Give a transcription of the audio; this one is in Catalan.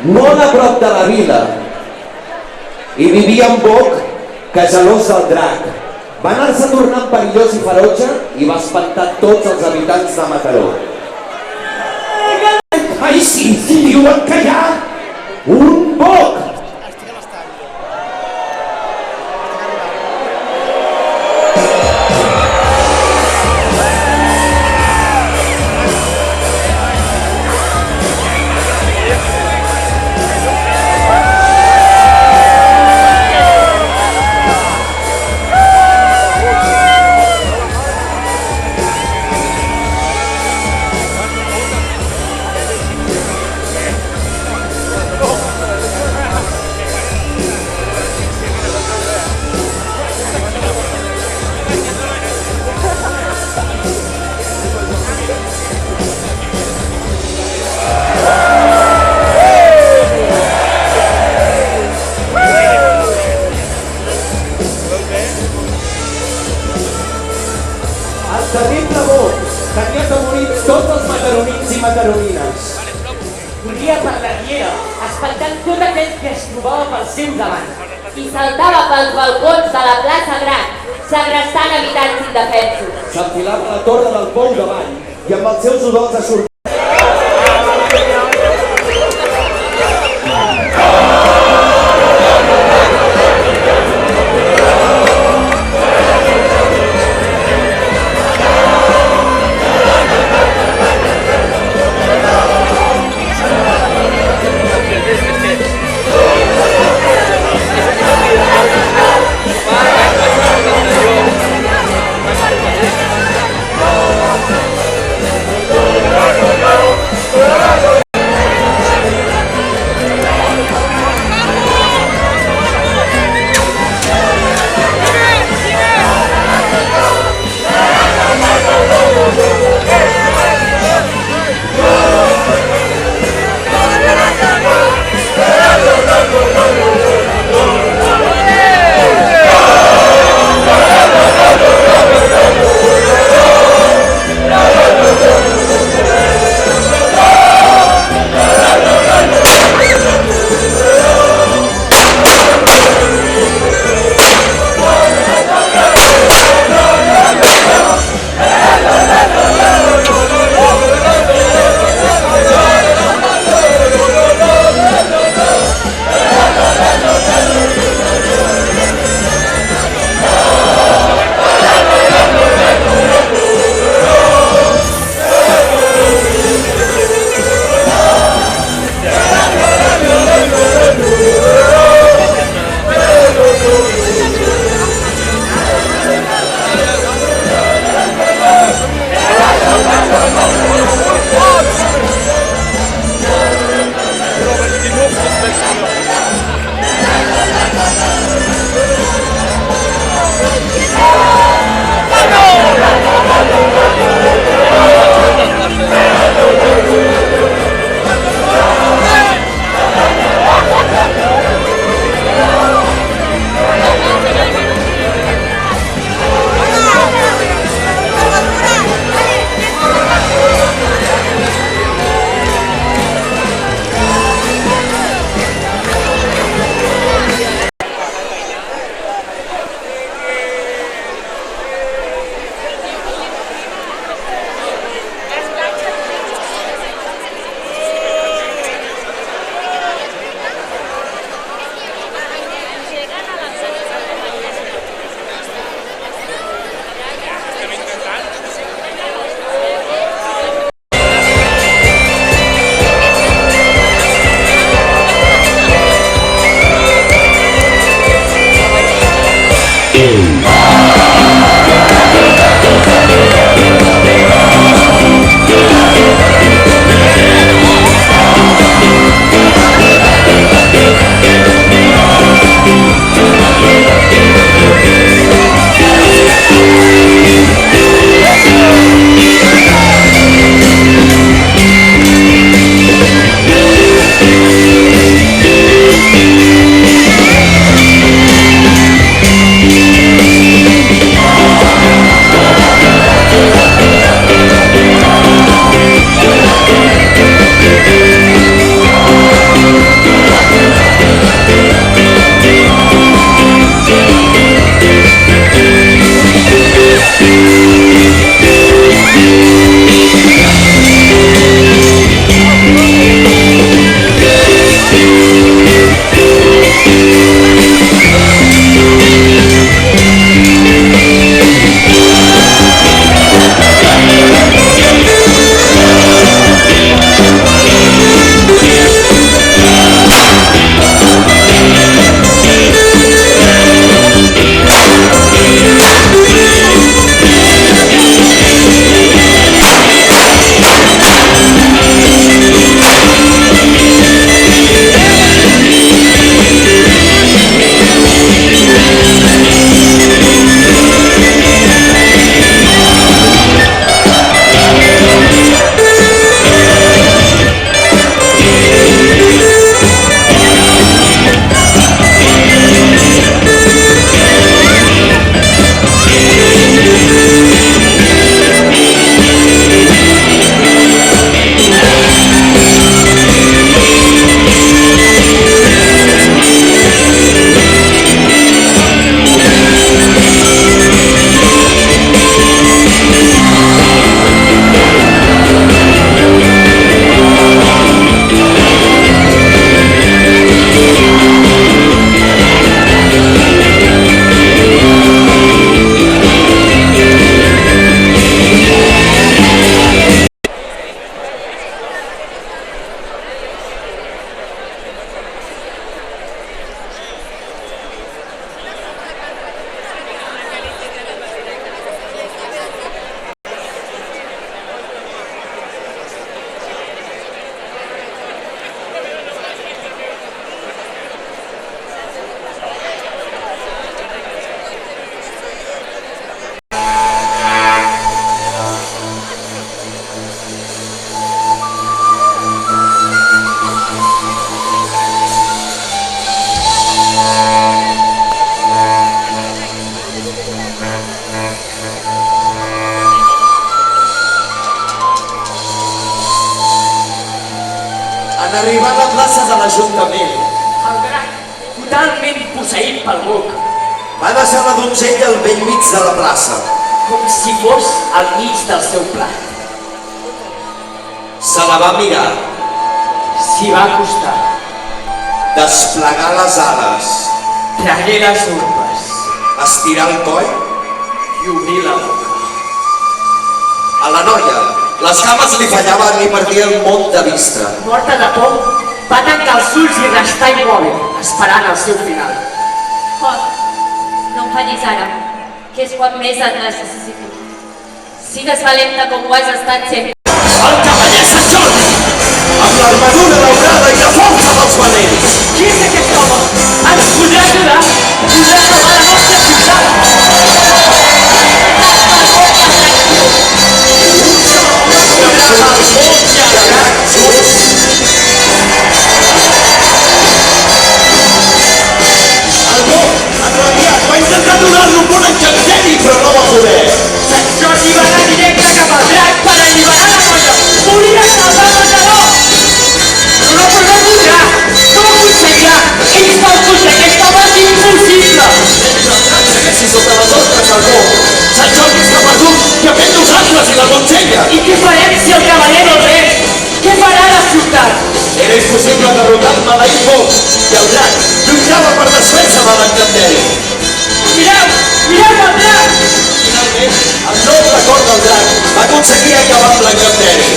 molt a prop de la vila, hi vivia un boc que, gelós del drac, va anar-se tornant perillós i ferotge i va espantar tots els habitants de Mataró. Ai, sí, diuen que hi ha un boc! Terrible boc, tenia que morir tots els mataronins i mataronines. Corria per la riera, espantant tot aquell que es trobava pel seu davant. I saltava pels balcons de la plaça Gran, segrestant habitants indefensos. S'enfilava a la torre del pou davall i amb els seus udols a sortir. En arribar a la plaça de l'Ajuntament, El drac, totalment posseït pel boc, va deixar la donzella al vell mig de la plaça. com si fos al mig del seu plat. Se la va mirar, S'hi va acostar, desplegar les ales, tragué les urpes estirar el coll. i obrir la boca. A la noia, les cames li fallaven i perdia el món de vista. Morta de por, va tancar els ulls i restà immòbil, esperant el seu final. Joc, no em fallis ara, que és quan més et necessito. Sigues valenta com ho has estat sempre. El cavaller Sant Jordi, amb l'armadura daurada i la força dels valents. Qui és aquest home? Ens podrà ajudar? Podrà salvar la nostra ciutat? El boc, enrabiat, va intentar donar-lo un bon encanteri, però no va poder. Sant Jordi va anar directe cap al drac per alliberar la noia. Volia salvar el menjador! Però no podrà! No ho aconseguirà! Ells no aconseguir! Aquest home és impossible! Mentre el drac segueixi sota les ordres del boc, Sant Jordi està perdut i amb ell nosaltres i la donzella. I què farem si el cavaller no el res? Què farà la ciutat? Era impossible derrotar el maleït boc i el drac lluitava per desfer-se de l'encanteri. Mireu! Mireu el drac! Finalment, el noble cor del drac va aconseguir acabar amb l'encanteri.